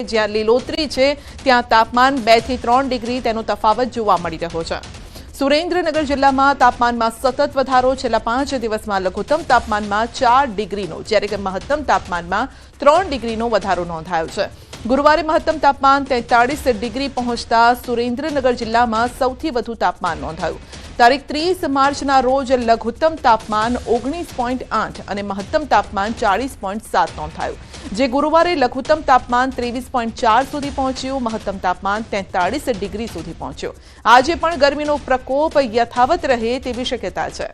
જ્યાં લીલોતરી છે ત્યાં તાપમાન 2 થી 3 ડિગ્રી તેનો તફાવત જોવા મળી રહ્યો છે। સુરેન્દ્રનગર જિલ્લામાં તાપમાનમાં સતત વધારો, છેલ્લા 5 દિવસમાં લઘુત્તમ તાપમાનમાં 4 ડિગ્રીનો જ્યારે કે મહત્તમ તાપમાનમાં 3 ડિગ્રીનો વધારો નોંધાયો છે। ગુરુવારે મહત્તમ તાપમાન 43 ડિગ્રી પહોંચતા સુરેન્દ્રનગર જિલ્લામાં સૌથી વધુ તાપમાન નોંધાયું। તારીખ 30 માર્ચના રોજ લઘુત્તમ તાપમાન 19.8 અને મહત્તમ તાપમાન 40.7 નોંધાયું, જે ગુરુવારે લઘુત્તમ તાપમાન 23.4 સુધી પહોંચ્યું, મહત્તમ તાપમાન 43 ડિગ્રી સુધી પહોંચ્યું। આજે પણ ગરમીનો પ્રકોપ યથાવત રહે તેવી શક્યતા છે।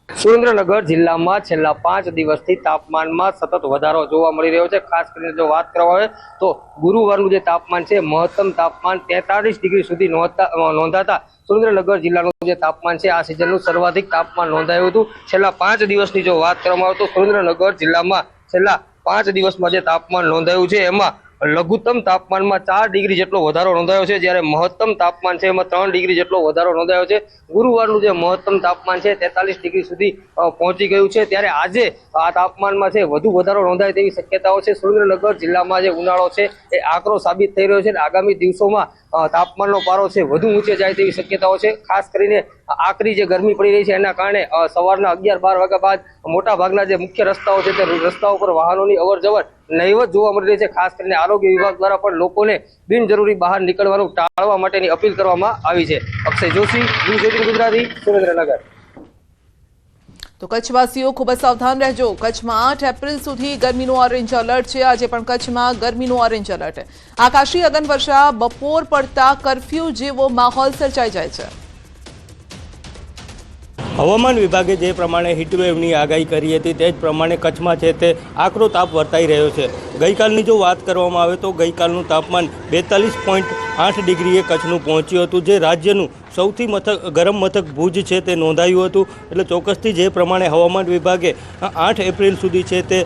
સુરેન્દ્રનગર જિલ્લામાં છેલ્લા 5 દિવસથી તાપમાનમાં સતત વધારો જોવા મળી રહ્યો છે। ખાસ કરીને જો વાત કરવામાં આવે તો ગુરુવારનું જે તાપમાન છે મહત્તમ તાપમાન 43 ડિગ્રી સુધી નોંધાતા સુરેન્દ્રનગર જિલ્લાનું જે તાપમાન છે આ સિઝનનું સર્વાધિક તાપમાન નોંધાયું હતું। છેલ્લા 5 દિવસની જો વાત કરવામાં આવે તો સુરેન્દ્રનગર જિલ્લામાં છેલ્લા 5 દિવસમાં જે તાપમાન નોંધાયું છે એમાં લઘુત્તમ તાપમાનમાં 4 ડિગ્રી જેટલો વધારો નોંધાયો છે, જ્યારે મહત્તમ તાપમાન છે એમાં 3 ડિગ્રી જેટલો વધારો નોંધાયો છે। ગુરુવારનું જે મહત્તમ તાપમાન છે 43 ડિગ્રી સુધી પહોંચી ગયું છે, ત્યારે આજે આ તાપમાનમાં છે વધુ વધારો નોંધાય તેવી શક્યતાઓ છે। સુરેન્દ્રનગર જિલ્લામાં જે ઉનાળો છે એ આકરો સાબિત થઈ રહ્યો છે અને આગામી દિવસોમાં તાપમાનનો પારો છે વધુ ઊંચે જાય તેવી શક્યતાઓ છે। ખાસ કરીને આકરી જે ગરમી પડી રહી છે એના કારણે સવારના 11-12 વાગ્યા બાદ મોટા ભાગના જે મુખ્ય રસ્તાઓ છે તે રસ્તાઓ પર વાહનોની અવરજવર નહીવત જોવા મળી રહી છે। ખાસ કરીને આરોગ્ય વિભાગ દ્વારા પણ લોકોને બિનજરૂરી બહાર નીકળવાનું ટાળવા માટેની અપીલ કરવામાં આવી છે। અક્ષય જોશી, ન્યૂઝ 18 ગુજરાતી, સુરેન્દ્રનગર। તો કચ્છવાસીઓ ખૂબ જ સાવધાન રહેજો। કચ્છમાં 8 એપ્રિલ સુધી ગરમીનું ઓરેન્જ એલર્ટ છે। આજે પણ કચ્છમાં ગરમીનું ઓરેન્જ એલર્ટ। આકાશી અગનવર્ષા, બપોર પડતા કર્ફ્યુ જેવો માહોલ સર્જાઈ જાય છે। હવામાન વિભાગે જે પ્રમાણે હીટવેવની આગાહી કરી હતી તે જ પ્રમાણે કચ્છમાં છે તે આકરો તાપ વર્તાઈ રહ્યો છે। ગઈકાલની જો વાત કરવામાં આવે તો ગઈકાલનું તાપમાન 42.8 ડિગ્રીએ કચ્છનું પહોંચ્યું હતું, જે રાજ્યનું સૌથી ગરમ મથક ભુજ છે તે નોંધાયું હતું। એટલે ચોક્કસથી જે પ્રમાણે હવામાન વિભાગે 8 એપ્રિલ સુધી છે તે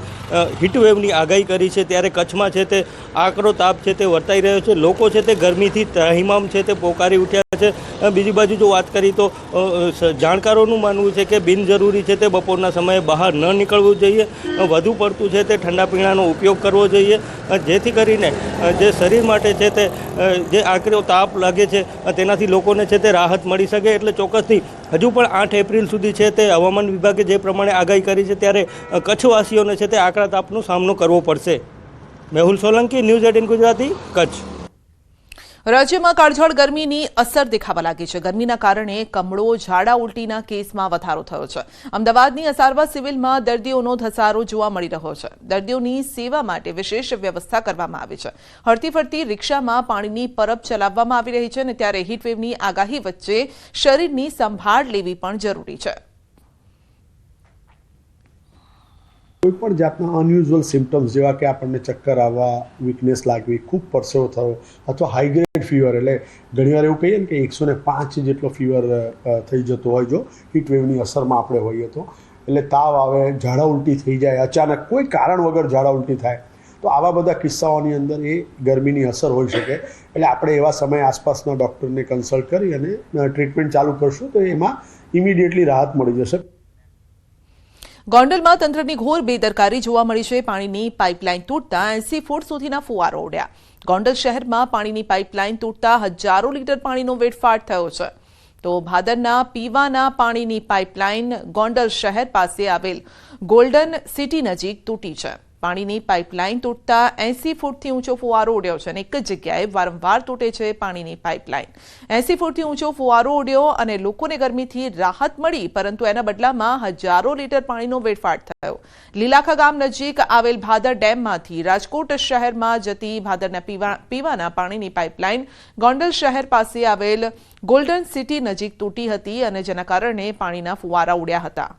હીટવેવની આગાહી કરી છે, ત્યારે કચ્છમાં છે તે આકરો તાપ છે તે વર્તાઈ રહ્યો છે। લોકો છે તે ગરમીથી ત્રાહિમામ છે તે પોકારી ઉઠ્યા છે। બીજી બાજુ જો વાત કરી તો જાણકારોનું માનવું છે કે બિનજરૂરી છે તે બપોરના સમયે બહાર ન નીકળવું જોઈએ। વધુ પડતું છે તે ઠંડા પીણાનો ઉપયોગ કરવો જોઈએ, જેથી કરીને જે શરીર માટે છે તે જે આકરો તાપ લાગે છે તેનાથી લોકોને છે તે રાહત મળી શકે। એટલે ચોક્કસથી હજુ પણ 8 એપ્રિલ સુધી છે તે હવામાન વિભાગે જે પ્રમાણે આગાહી કરી છે ત્યારે કચ્છવાસીઓને છે તે આકરા તાપનો સામનો કરવો પડશે। મેહુલ સોલંકી, ન્યૂઝ 18 ગુજરાતી, કચ્છ। રાજ્યમાં કાળઝાળ ગરમીની અસર દેખાવા લાગી છે। ગરમીના કારણે કમળો, ઝાડા ઉલટીના કેસમાં વધારો થયો છે। અમદાવાદની અસારવા સિવિલમાં દર્દીઓનો ધસારો જોવા મળી રહ્યો છે। દર્દીઓની સેવા માટે વિશેષ વ્યવસ્થા કરવામાં આવી છે। હરતી ફરતી રિક્ષામાં પાણીની પરબ ચલાવવામાં આવી રહી છે, અને ત્યારે હીટવેવની આગાહી વચ્ચે શરીરની સંભાળ લેવી પણ જરૂરી છે। કોઈપણ જાતના અનયુઝ્યુઅલ સિમ્ટમ્સ જેવા કે આપણને ચક્કર આવવા, વીકનેસ લાગવી, ખૂબ પરસેવો થયો અથવા હાઈ ગ્રેડ ફીવર, એટલે ઘણીવાર એવું કહીએ ને કે 105 જેટલો ફીવર થઈ જતો હોય જો હીટવેવની અસરમાં આપણે હોઈએ તો, એટલે તાવ આવે, ઝાડા ઉલટી થઈ જાય, અચાનક કોઈ કારણ વગર ઝાડા ઉલટી થાય, તો આવા બધા કિસ્સાઓની અંદર એ ગરમીની અસર હોઈ શકે। એટલે આપણે એવા સમયે આસપાસના ડૉક્ટરને કન્સલ્ટ કરી અને ટ્રીટમેન્ટ ચાલુ કરશું તો એમાં ઇમિડિયેટલી રાહત મળી જશે। ગોંડલમાં તંત્રની ઘોર બેદરકારી જોવા મળી છે। પાણીની પાઇપલાઇન તૂટતા 80 ફૂટ સુધીના ફુવારો ઉડ્યા। ગોંડલ શહેરમાં પાણીની પાઇપલાઇન તૂટતા હજારો લીટર પાણીનો વેડફાટ થયો છે। તો ભાદરના પીવાના પાણીની પાઇપલાઇન ગોંડલ શહેર પાસે આવેલ ગોલ્ડન સિટી નજીક તૂટી છે। પાણીની પાઇપલાઇન તૂટતા 80 ફૂટથી ઊંચો ફુવારો ઉડ્યો છે, અને એક જ જગ્યાએ વારંવાર તૂટે છે પાણીની પાઇપલાઇન। 80 ફૂટથી ઊંચો ફુવારો ઉડ્યો અને લોકોને ગરમીથી રાહત મળી, પરંતુ એના બદલામાં હજારો લીટર પાણીનો વેડફાટ થયો। લીલાખા ગામ નજીક આવેલ ભાદર ડેમમાંથી રાજકોટ શહેરમાં જતી ભાદરના પીવાના પાણીની પાઇપલાઇન ગોંડલ શહેર પાસે આવેલ ગોલ્ડન સિટી નજીક તૂટી હતી, અને જેના કારણે પાણીના ફુવારા ઉડ્યા હતા।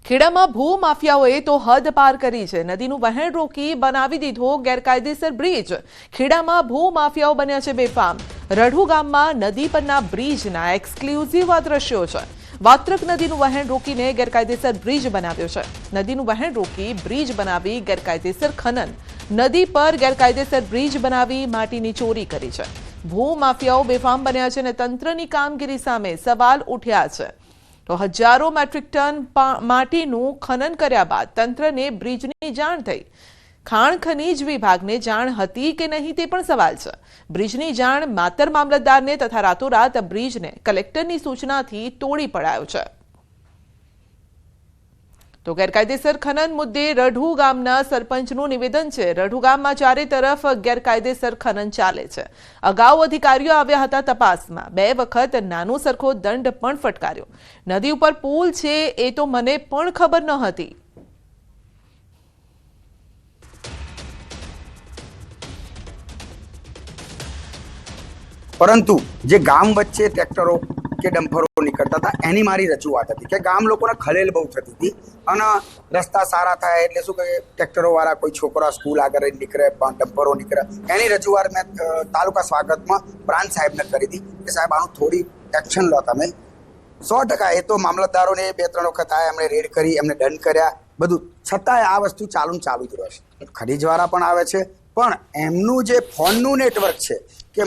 ખેડામાં ભૂમાફિયાઓએ તો હદ પાર કરી છે। નદીનું વહેણ રોકી બનાવી દીધો ગેરકાયદેસર બ્રિજ। ખેડામાં ભૂમાફિયાઓ બન્યા છે બેફામ। રઢુ ગામમાં નદી પરના બ્રિજના એક્સક્લુઝિવ આ દ્રશ્યો છે। વાત્રક નદીનું વહેણ રોકીને ગેરકાયદેસર બ્રિજ બનાવ્યો છે। નદીનું વહેણ રોકી બ્રિજ બનાવી ગેરકાયદેસર ખનન, નદી પર ગેરકાયદેસર બ્રિજ બનાવી માટીની ચોરી કરી છે। ભૂમાફિયાઓ બેફામ બન્યા છે અને તંત્રની કામગીરી સામે સવાલ ઉઠ્યા છે। તો હજારો મેટ્રિક ટન માટીનું ખનન કર્યા બાદ તંત્રને બ્રિજની જાણ થઈ. ખાણ ખનીજ વિભાગને જાણ હતી કે નહીં તે પણ સવાલ છે. બ્રિજની જાણ માતર મામલતદારને તથા રાતોરાત બ્રિજને કલેક્ટરની સૂચનાથી તોડી પડાયો છે. તો ગેરકાયદેસર ખનન મુદ્દે રઢુ ગામના સરપંચનું નિવેદન છે. રઢુ ગામમાં ચારે તરફ ગેરકાયદેસર ખનન ચાલે છે. અગાઉ અધિકારીઓ આવ્યા હતા તપાસમાં. 2 વખત નાનો સરખો દંડ પણ ફટકાર્યો. નદી ઉપર પુલ છે એ તો મને પણ ખબર ન હતી. પરંતુ જે ગામ વચ્ચે ટ્રેક્ટરો કે ડમ્પરો નીકળતા હતા એની મારી રજૂઆત હતી કે ગામ લોકોને ખલેલ બહુ થતી હતી અને રસ્તા સારા થાય એટલે શું કે ટ્રેક્ટરોવાળા કોઈ છોકરા સ્કૂલ આગળ નીકળે પણ ડમ્પરો નીકળે એની રજૂઆત મેં તાલુકા સ્વાગતમાં પ્રાંત સાહેબને કરી હતી કે સાહેબ આનું થોડી એક્શન લો તમે. 100% એ તો મામલતદારોને 2-3 વખત આવ્યા, એમણે રેડ કરી, એમને દંડ કર્યા બધું, છતાંય આ વસ્તુ ચાલુ જ રહેશે. ખનીજવાળા પણ આવે છે પણ એમનું જે ફોનનું નેટવર્ક છે કે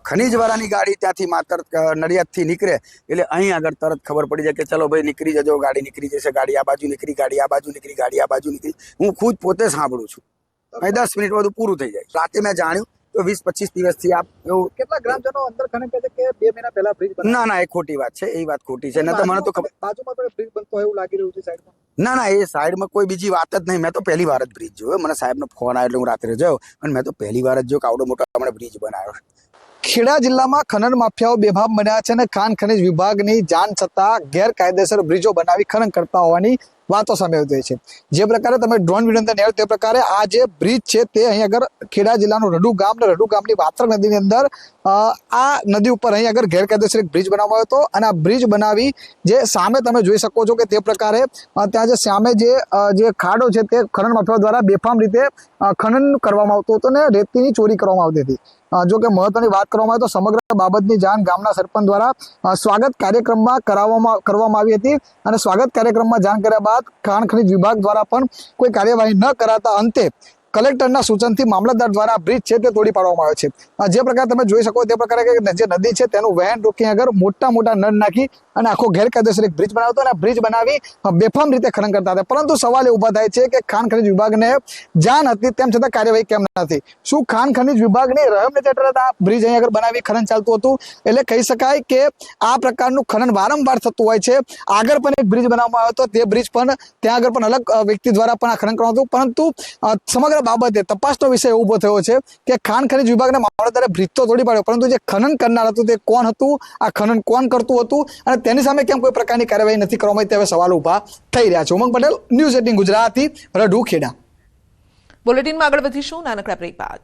ખનીજવાળાની ગાડી ત્યાંથી માત્ર નડિયાદથી નીકળે એટલે અહીં આગળ તરત ખબર પડી જાય કે ચલો ભાઈ નીકળી જજો, ગાડી નીકળી જશે, ગાડી આ બાજુ નીકળી, ગાડી આ બાજુ નીકળી, ગાડી આ બાજુ નીકળી. હું ખુદ પોતે સાંભળું છું. અહીં 10 મિનિટ બધું પૂરું થઈ જાય. રાતે મેં જાણ્યું તો 20-25 દિવસથી આપ એવું કેટલા ગ્રામજનો અંદર ખનન કહે છે કે 2 મહિના પહેલા બ્રિજ બન્યો. ના એ ખોટી વાત છે, એ વાત ખોટી છે. તો મને તો ખબર બાજુમાં પણ બ્રિજ બનતો હોય એવું લાગી રહ્યું છે સાઈડમાં. ના એ સાઈડમાં કોઈ બીજી વાત જ નહીં. મેં તો પહેલી વાર જ બ્રિજ જોયો. મને સાહેબનો ફોન આવ્યો એટલે હું રાત્રે જોયો અને મેં તો પહેલી વાર જ જોયો કે આવડો મોટો હમણાં બ્રિજ બનાવ્યો. ખેડા જિલ્લામાં ખનન માફિયાઓ બેભાન બન્યા છે અને ખાણ ખનીજ વિભાગની જાણ છતાં ગેરકાયદેસર બ્રિજો બનાવી ખનન કરતા હોવાની વાતો સામે આવી રહી છે. જે પ્રકારે તમે ડ્રોન વિડીયો અંદર નિહાળ્યો તે પ્રકારે આ જે બ્રિજ છે તે અહીં આગળ ખેડા જિલ્લાનું રઢુ ગામ ને રઢુ ગામની વાત્રક નદીની અંદર આ નદી ઉપર અહીં આગળ ગેરકાયદેસર એક બ્રિજ બનાવવામાં આવ્યો હતો અને આ બ્રિજ બનાવી જે સામે તમે જોઈ શકો છો કે તે પ્રકારે ત્યાં જે સામે જે ખાડો છે તે ખનન માફિયાઓ દ્વારા બેફામ રીતે ખનન કરવામાં આવતું હતું અને રેતીની ચોરી કરવામાં આવતી હતી. જો કે મહત્વની વાત કરવામાં આવે તો સમગ્ર બાબતની જાણ ગામના સરપંચ દ્વારા સ્વાગત કાર્યક્રમમાં કરવામાં આવી હતી અને સ્વાગત કાર્યક્રમમાં જાણ કર્યા બાદ ખાણ ખનીજ વિભાગ દ્વારા પણ કોઈ કાર્યવાહી ન કરાતા અંતે કલેક્ટરના સૂચનથી મામલતદાર દ્વારા બ્રિજ છે તે તોડી પાડવામાં આવ્યો છે. જે પ્રકારે તમે જોઈ શકો તે પ્રકારે જે નદી છે તેનું વહેણ રોકી આગળ મોટા નળ નાખી અને આખો ગેરકાયદેસર એક બ્રિજ બનાવ્યો હતો અને બ્રિજ બનાવી બેફામ રીતે ખનન કરતા હતા. પરંતુ સવાલ એ ઉભા થાય છે કે ખાણ ખનીજ વિભાગને જાણ હતી તેમ છતાં કાર્યવાહી કેમ નથી? શું ખાણ ખનીજ વિભાગની રહેમ હેઠળ આ બ્રિજ અહીં આગળ બનાવી ખનન ચાલતું હતું? એટલે કહી શકાય કે આ પ્રકારનું ખનન વારંવાર થતું હોય છે. આગળ પણ એક બ્રિજ બનાવવામાં આવ્યો હતો, તે બ્રિજ પણ ત્યાં આગળ પણ અલગ વ્યક્તિ દ્વારા પણ આ ખનન કરવામાં હતું. પરંતુ સમગ્ર બાબતે તપાસનો વિષય ઉભો થયો છે કે ખાણ ખનીજ વિભાગના મામલતદારે બ્રિજ તો તોડી પાડ્યો પરંતુ જે ખનન કરનાર હતું તે કોણ હતું, આ ખનન કોણ કરતું હતું અને તેની સામે કેમ કોઈ પ્રકારની કાર્યવાહી નથી કરવામાં આવી? તેવા સવાલ ઉભા થઈ રહ્યા છે. ઉમંગ પટેલ, ન્યૂઝ 18 ગુજરાતી, રઢુ, ખેડા. બુલેટિનમાં આગળ વધીશું નાનકડા બ્રેક બાદ.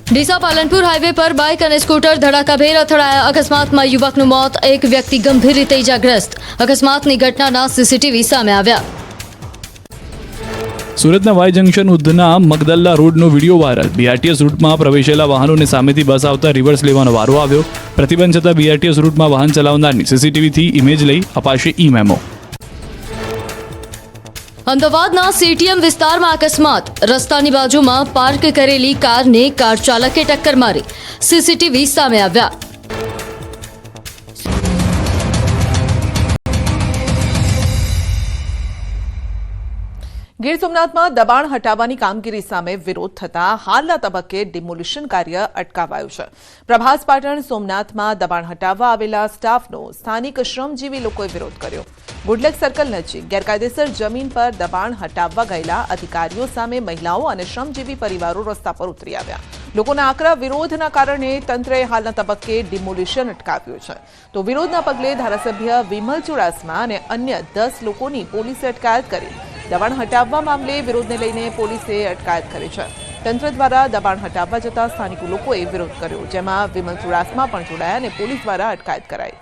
ડીસા પાલનપુર હાઈવે પર બાઇક અને સ્કૂટર ધડાકાભેર અથડાયા. અકસ્માતમાં યુવકનું મોત, એક વ્યક્તિ ગંભીર રીતે ઇજાગ્રસ્ત. અકસ્માતની ઘટનાના સીસીટીવી સામે આવ્યા. સુરતના વાય જંકશન ઉધના મગદલ્લા રોડનો વિડીયો વાયરલ. બીઆરટીએસ રૂટમાં પ્રવેશેલા વાહનોને સામેથી બસ આવતા રિવર્સ લેવાનો વારો આવ્યો. પ્રતિબંધ છતાં બીઆરટીએસ રૂટમાં વાહન ચલાવનારની સીસીટીવીથી ઇમેજ લઈ અપાશે ઈ મેમો. અમદાવાદના સીટીએમ વિસ્તારમાં અકસ્માત. રસ્તાની બાજુમાં પાર્ક કરેલી કારને કાર ચાલકે ટક્કર મારી. સીસીટીવી સામે આવ્યા. ગીર સોમનાથમાં દબાણ હટાવવાની કામગીરી સામે વિરોધ થતા હાલના તબક્કે ડિમોલિશન કાર્ય અટકાવાયું છે. પ્રભાસ પાટણ સોમનાથમાં દબાણ હટાવવા આવેલા સ્ટાફનો સ્થાનિક શ્રમજીવી લોકોએ વિરોધ કર્યો. ગુડલેક સર્કલ નજીક ગેરકાયદેસર જમીન પર દબાણ હટાવવા ગયેલા અધિકારીઓ સામે મહિલાઓ અને શ્રમજીવી પરિવારો રસ્તા પર ઉતરી આવ્યા. લોકોના આકરા વિરોધના કારણે તંત્રએ હાલના તબક્કે ડિમોલિશન અટકાવ્યું છે. તો વિરોધના પગલે ધારાસભ્ય વિમલ ચુડાસમા અને અન્ય 10 લોકોની પોલીસે અટકાયત કરી. દબાણ હટાવવા મામલે વિરોધને લઈને પોલીસે અટકાયત કરી છે. તંત્ર દ્વારા દબાણ હટાવવા જતા સ્થાનિક લોકોએ વિરોધ કર્યો, જેમાં વિમલ ચુડાસમા પણ જોડાયા અને પોલીસ દ્વારા અટકાયત કરાઈ.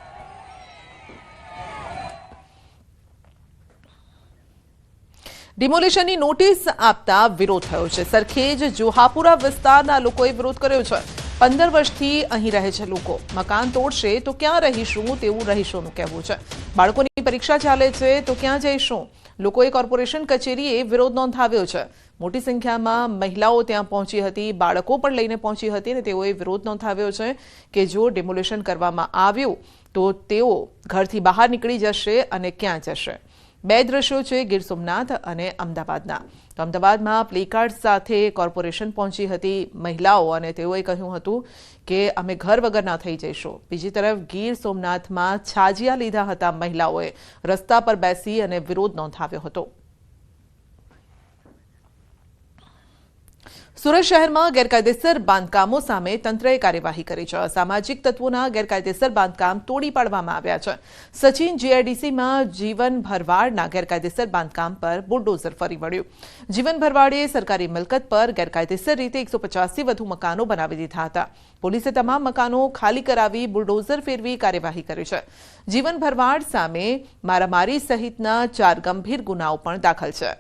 ડિમોલિશનની નોટિસ આપતા વિરોધ થયો છે. સરખેજ જોહાપુરા વિસ્તારના લોકોએ વિરોધ કર્યો છે. 15 વર્ષથી અહીં રહે છે લોકો. મકાન તોડશે તો ક્યાં રહીશું તેવું રહીશોનું કહેવું છે. બાળકોની પરીક્ષા ચાલે છે તો ક્યાં જઈશું? લોકોએ કોર્પોરેશન કચેરીએ વિરોધ નોંધાવ્યો છે. મોટી સંખ્યામાં મહિલાઓ ત્યાં પહોંચી હતી, બાળકો પણ લઈને પહોંચી હતી અને તેઓએ વિરોધ નોંધાવ્યો છે કે જો ડિમોલિશન કરવામાં આવ્યું તો તેઓ ઘરથી બહાર નીકળી જશે અને ક્યાં જશે. બે દ્રશ્યો છે ગીર સોમનાથ અને અમદાવાદના. તો અમદાવાદમાં પ્લેકાર્ડ સાથે કોર્પોરેશન પહોંચી હતી મહિલાઓ અને તેઓએ કહ્યું હતું કે અમે ઘર વગરના થઈ જઈશું. બીજી તરફ ગીર સોમનાથમાં છાજિયા લીધા હતા મહિલાઓએ, રસ્તા પર બેસી અને વિરોધ નોંધાવ્યો હતો. સુરત શહેરમાં ગેરકાયદેસર બાંધકામો સામે તંત્રએ કાર્યવાહી કરી છે. અસામાજિક તત્વોના ગેરકાયદેસર બાંધકામ તોડી પાડવામાં આવ્યા છે. સચિન જીઆઈડીસીમાં જીવન ભરવાડના ગેરકાયદેસર બાંધકામ પર બુલડોઝર ફરી વળ્યું. જીવન ભરવાડે સરકારી મિલકત પર ગેરકાયદેસર રીતે 150થી વધુ મકાનો બનાવી દીધા હતા. પોલીસે તમામ મકાનો ખાલી કરાવી બુલડોઝર ફેરવી કાર્યવાહી કરી છે. જીવન ભરવાડ સામે મારામારી સહિતના 4 ગંભીર ગુનાઓ પણ દાખલ છે.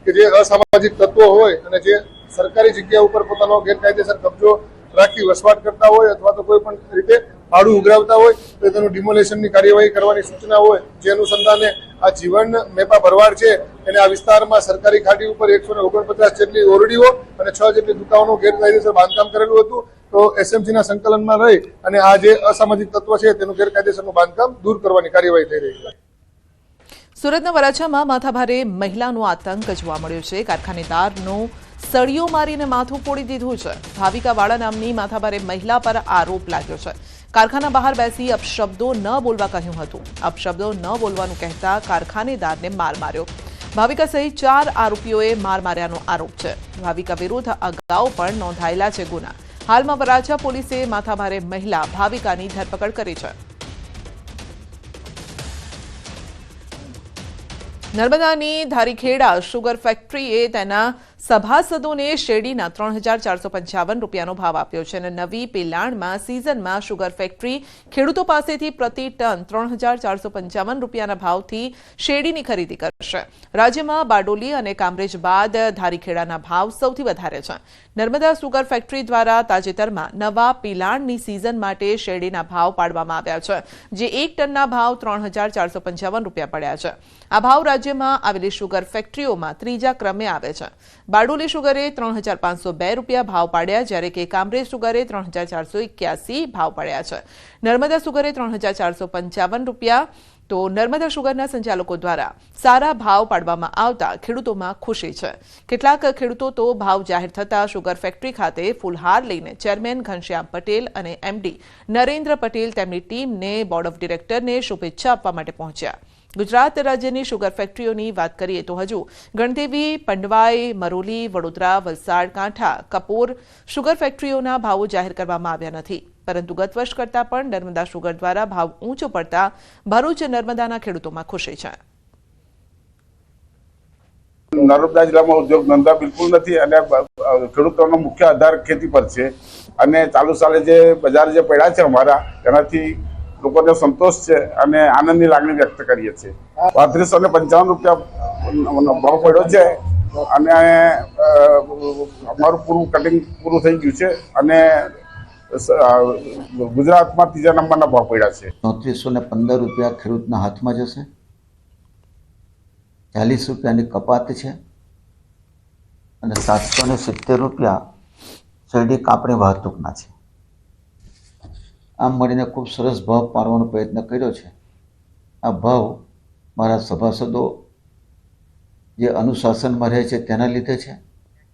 કે જે અસામાજિક તત્વો હોય અને જે સરકારી જગ્યા ઉપર પોતાનો ગેરકાયદેસર કબજો રાખી વસવાટ કરતા હોય અથવા તો કોઈ પણ રીતે ભાડું ઉઘરાવતા હોય તો તેનું ડિમોલેશનની કાર્યવાહી કરવાની સૂચના હોય. જે અનુસંધાને આ જીવન મેપા ભરવાડ છે એને આ વિસ્તારમાં સરકારી ખાડી ઉપર 149 જેટલી ઓરડીઓ અને 6 જેટલી દુકાનોનું ગેરકાયદેસર બાંધકામ કરેલું હતું. તો એસએમસીના સંકલનમાં રહી અને આ જે અસામાજિક તત્વ છે તેનું ગેરકાયદેસરનું બાંધકામ દૂર કરવાની કાર્યવાહી થઈ રહી છે. સુરતના વરાછામાં માથાભારે મહિલાનો આતંક જોવા મળ્યો છે. કારખાનેદારનું સળીઓ મારીને માથું ફોડી દીધું છે. ભાવિકા વાળા નામની માથાભારે મહિલા પર આરોપ લાગ્યો છે. કારખાના બહાર બેસી અપશબ્દો ન બોલવા કહ્યું હતું. અપશબ્દો ન બોલવાનું કહેતા કારખાનેદારને માર માર્યો. ભાવિકા સહિત 4 આરોપીઓએ માર માર્યાનો આરોપ છે. ભાવિકા વિરુદ્ધ અગાઉ પણ નોંધાયેલા છે ગુના. હાલમાં વરાછા પોલીસે માથાભારે મહિલા ભાવિકાની ધરપકડ કરી છે. નર્મદાની ધારીખેડા શુગર ફેક્ટરીએ તેના સભાસદોને શેરડીના 3,455 રૂપિયાનો ભાવ આપ્યો છે અને નવી પિલાણમાં સિઝનમાં શુગર ફેક્ટરી ખેડૂતો પાસેથી પ્રતિ ટન 3,455 રૂપિયાના ભાવથી શેરડીની ખરીદી કરશે. રાજ્યમાં બારડોલી અને કામરેજ બાદ ધારીખેડાના ભાવ સૌથી વધારે છે. નર્મદા શુગર ફેક્ટરી દ્વારા તાજેતરમાં નવા પિલાણની સિઝન માટે શેરડીના ભાવ પાડવામાં આવ્યા છે, જે 1 ટનના ભાવ 3,455 રૂપિયા પડ્યા છે. આ ભાવ રાજ્યમાં આવેલી શુગર ફેક્ટરીઓમાં ત્રીજા ક્રમે આવે છે. બારડોલી શુગરે 3,502 રૂપિયા ભાવ પાડ્યા, જ્યારે કે કામરેજ શુગરે 3,481 ભાવ પાડ્યા છે. નર્મદા શુગરે 3,455 રૂપિયા. તો નર્મદા શુગરના સંચાલકો દ્વારા સારા ભાવ પાડવામાં આવતા ખેડૂતોમાં ખુશી છે. કેટલાક ખેડૂતો તો ભાવ જાહેર થતા શુગર ફેક્ટરી ખાતે ફૂલહાર લઈને ચેરમેન ઘનશ્યામ પટેલ અને એમડી નરેન્દ્ર પટેલ તેમની ટીમને બોર્ડ ઓફ ડિરેક્ટરને શુભેચ્છા આપવા માટે પહોંચ્યા. ગુજરાત રાજ્યની શુગર ફેક્ટરીઓની વાત કરીએ તો હજુ ગણદેવી, પંડવાઈ, મરોલી, વડોદરા, વલસાડ, કાંઠા, કપોર શુગર ફેક્ટરીઓના ભાવો જાહેર કરવામાં આવ્યા નથી. પરંતુ ગત વર્ષ કરતાં પણ નર્મદા શુગર દ્વારા ભાવ ઊંચો પડતા ભરૂચ નર્મદાના ખેડૂતોમાં ખુશી છે. નર્મદા જિલ્લામાં ઉદ્યોગ ધંધા બિલકુલ નથી અને ખેડૂતોનો મુખ્ય આધાર ખેતી પર છે અને ચાલુ સાલે જે બજાર જે પડ્યા છે અમારા તેનાથી લોકોને સંતોષ છે અને આનંદની લાગણી વ્યક્ત કરીએ છીએ. 3255 રૂપિયા ભાવ પડ્યો છે અને અમારું પૂરું કટિંગ પૂરું થઈ ગયું છે અને ગુજરાતમાં ત્રીજા નંબરના ભાવ પડ્યા છે. 3415 રૂપિયા ખેડૂતના હાથમાં જશે. 40 રૂપિયાની કપાત છે અને 770 રૂપિયા શેરડી કાપણી વાહતુકના છે. આમ મળીને ખૂબ સરસ ભાવ પાડવાનો પ્રયત્ન કર્યો છે. આ ભાવ મારા સભાસદો જે અનુશાસનમાં રહે છે તેના લીધે છે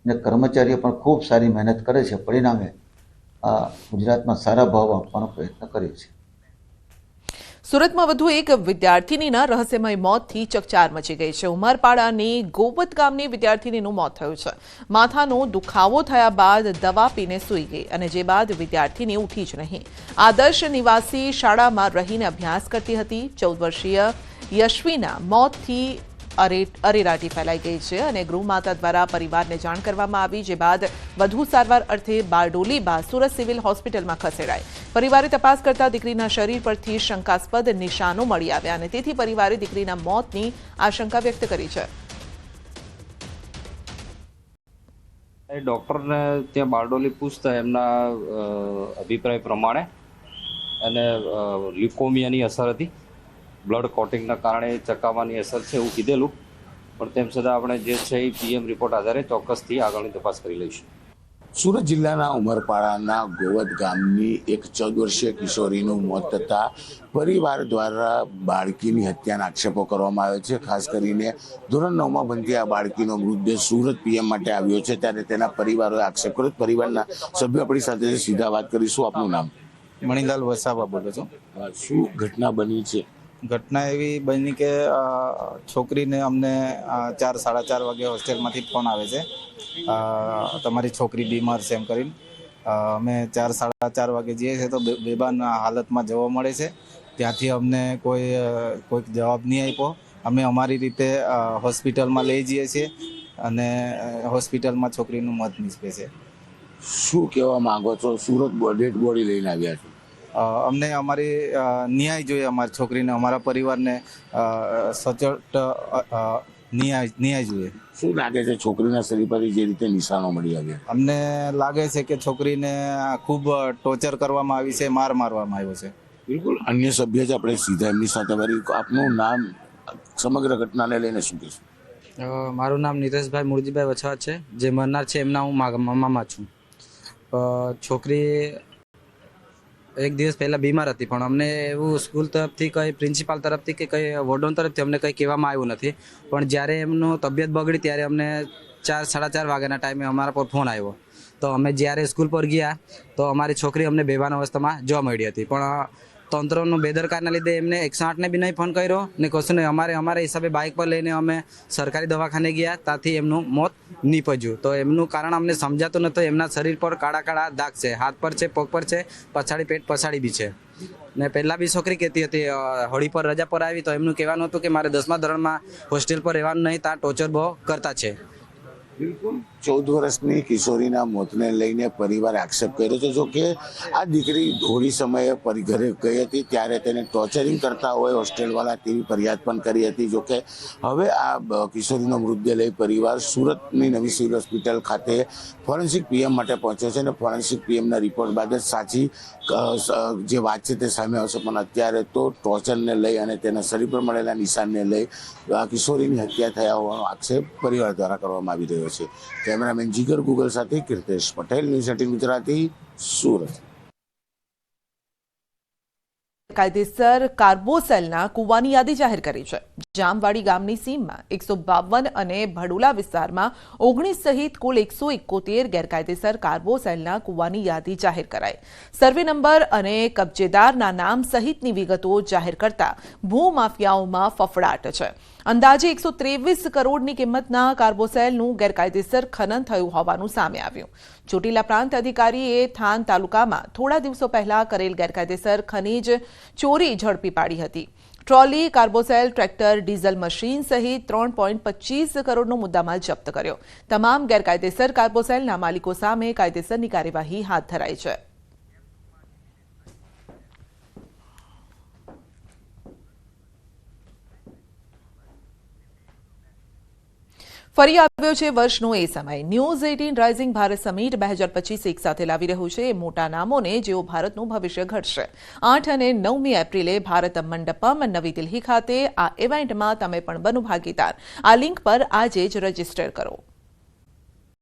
અને કર્મચારીઓ પણ ખૂબ સારી મહેનત કરે છે. પરિણામે આ ગુજરાતમાં સારા ભાવ આપવાનો પ્રયત્ન કર્યો છે. સુરતમાં વધુ એક વિદ્યાર્થીનીના રહસ્યમય મોતથી ચકચાર મચી ગઈ છે. ઉમરપાડાની ગોવત ગામની વિદ્યાર્થીનીનું મોત થયું છે. માથાનો દુખાવો થયા બાદ દવા પીને સૂઈ ગઈ અને જે બાદ વિદ્યાર્થીની ઉઠી જ નહીં. આદર્શ નિવાસી શાળામાં રહીને અભ્યાસ કરતી હતી. 14 વર્ષીય યશ્વીના મોતથી અરેરાટી ફેલાઈ ગઈ છે અને ગૃહમાતા દ્વારા પરિવારને જાણ કરવામાં આવી, જે બાદ વધુ સારવાર અર્થે બારડોલી બાદ સુરત સિવિલ હોસ્પિટલમાં ખસેડાઈ. પરિવારે તપાસ કરતા દીકરીના શરીર પરથી શંકાસ્પદ નિશાનો મળી આવ્યા અને તેથી પરિવારે દીકરીના મોતની આશંકા વ્યક્ત કરી છે. ડોક્ટરને ત્યાં બારડોલી પૂછતા એમના અભિપ્રાય પ્રમાણે અને લ્યુકોમિયાની અસર હતી બ્લડ કોટિંગના કારણે ચકામાની અસર છે એવું કીધેલું, પણ તેમ છતાં આપણે જે છે એ પીએમ રિપોર્ટ આધારે ચોક્કસથી આગળની તપાસ કરી લઈશું. સુરત જિલ્લાના ઉમરપાડાના ગોવદ ગામની એક 14 વર્ષીય કિશોરીનું મોત થતાં પરિવાર દ્વારા બાળકીની હત્યાના આક્ષેપો કરવામાં આવ્યો છે. ખાસ કરીને ધોરણ 9માં ભણતી આ બાળકીનો મૃતદેહ સુરત પીએમ માટે આવ્યો છે, ત્યારે તેના પરિવારોએ આક્ષેપ કર્યો. પરિવારના સભ્યો આપણી સાથે સીધા વાત કરીશું. આપનું નામ? મણિલાલ વસાવા બોલું છું. શું ઘટના બની છે? ઘટના એવી બની કે છોકરીને અમને 4-4:30 વાગે હોસ્ટેલમાંથી ફોન આવે છે, તમારી છોકરી બીમાર છે એમ કરીને. અમે 4-4:30 વાગે જઈએ છીએ તો બેભાન હાલતમાં જોવા મળે છે. ત્યાંથી અમને કોઈ જવાબ નહીં આપ્યો. અમે અમારી રીતે હોસ્પિટલમાં લઈ જઈએ છીએ અને હોસ્પિટલમાં છોકરીનું મોત નીપજે છે. શું કહેવા માંગો છો? સુરત ડેડ બોડી લઈને આવ્યા છો. અમને અમારી ન્યાય જોઈએ, અમારી છોકરીને, અમારા પરિવારને સચોટ ન્યાય જોઈએ. શું લાગે છે છોકરીના શરીર પર જે રીતે નિશાનો મળી આવ્યા? અમને લાગે છે કે છોકરીને ખૂબ ટોર્ચર કરવામાં આવી છે, માર મારવામાં આવ્યો છે. બિલકુલ. અન્ય સભ્ય છે, આપણે સીધા એમની સાથે વારી. આપનું નામ, સમગ્ર ઘટનાને લઈને શું કહેશું? મારું નામ નીરજભાઈ મુરજીભાઈ વછવા છે. જે મરનાર છે એમના હું મામા છું. છોકરી એક દિવસ પહેલાં બીમાર હતી, પણ અમને એવું સ્કૂલ તરફથી કંઈ પ્રિન્સિપાલ તરફથી કે કંઈ વોર્ડન તરફથી અમને કંઈ કહેવામાં આવ્યું નથી. પણ જ્યારે એમનું તબિયત બગડી ત્યારે અમને 4-4:30 વાગ્યાના ટાઈમે અમારા પર ફોન આવ્યો. તો અમે જ્યારે સ્કૂલ પર ગયા તો અમારી છોકરી અમને બેભાન અવસ્થામાં જોવા મળી હતી. પણ તંત્રનું બેદરકારીના લીધે એમને 108ને બી નહીં ફોન કર્યો ને કશું નહીં. અમારા હિસાબે બાઇક પર લઈને અમે સરકારી દવાખાને ગયા, ત્યાંથી એમનું મોત નીપજ્યું. તો એમનું કારણ અમને સમજાતું નહોતું. એમના શરીર પર કાળા દાગ છે, હાથ પર છે, પગ પર છે, પછાડી પેટ પછાડી બી છે. ને પહેલાં બી છોકરી કહેતી હતી હોળી પર રજા પર આવી તો એમનું કહેવાનું હતું કે મારે 10મા ધોરણમાં હોસ્ટેલ પર રહેવાનું નહીં, ત્યાં ટોર્ચર બહુ કરતા છે. બિલકુલ. 14 વર્ષની કિશોરીના મોતને લઈને પરિવારે આક્ષેપ કર્યો છે. જો કે આ દીકરી હોળી સમયે ઘરે ગઈ હતી ત્યારે તેને ટોર્ચરિંગ કરતા હોય હોસ્ટેલવાળા, તેવી ફરિયાદ પણ કરી હતી. જો કે હવે આ કિશોરીનો મૃતદેહ લઈ પરિવાર સુરતની નવી સિવિલ હોસ્પિટલ ખાતે ફોરેન્સિક પીએમ માટે પહોંચ્યો છે અને ફોરેન્સિક પીએમના રિપોર્ટ બાદ જ સાચી જે વાત છે તે સામે આવશે. પણ અત્યારે તો ટોર્ચરને લઈ અને તેના શરીર પર મળેલા નિશાનને લઈ આ કિશોરીની હત્યા થયા હોવાનો આક્ષેપ પરિવાર દ્વારા કરવામાં આવી રહ્યો છે. કેમેરામેન જીગર ગૂગલ સાથે કીર્તેશ પટેલ, ન્યૂઝ 18 ગુજરાતી, સુરત. કાયદેસર કાર્બોસેલના કુવાની યાદી જાહેર કરી છે. જામવાડી ગામની સીમમાં 152 અને ભડોલા વિસ્તારમાં 19 સહિત કુલ 171 ગેરકાયદેસર કાર્બોસેલના કુવાની યાદી જાહેર કરાઈ. સર્વે નંબર અને કબજેદારના નામ સહિતની વિગતો જાહેર કરતા ભૂમાફિયાઓમાં ફફડાટ છે. અંદાજે 123 કરોડની કિંમતના કાર્બોસેલનું ગેરકાયદેસર ખનન થયું હોવાનું સામે આવ્યું. ચોટીલા પ્રાંત અધિકારીએ થાન તાલુકામાં થોડા દિવસો પહેલા કરેલ ગેરકાયદેસર ખનીજ ચોરી ઝડપી પાડી હતી. ટ્રોલી, કાર્બોસેલ, ટ્રેક્ટર, ડીઝલ મશીન સહિત 3.25 કરોડનો મુદ્દામાલ જપ્ત કર્યો. તમામ ગેરકાયદેસર કાર્બોસેલના માલિકો સામે કાયદેસરની કાર્યવાહી હાથ ધરાઈ છે. ફરી આવ્યો છે વર્ષનો એ સમય. ન્યૂઝ 18 રાઇઝિંગ ભારત સમિટ 2025 એક સાથે લાવી રહ્યું છે મોટા નામોને જેઓ ભારતનું ભવિષ્ય ઘડશે. 8 અને 9મી એપ્રિલે ભારત મંડપમ નવી દિલ્હી ખાતે આ ઇવેન્ટમાં તમે પણ બનો ભાગીદાર. આ લિંક પર આજે જ રજીસ્ટર કરો.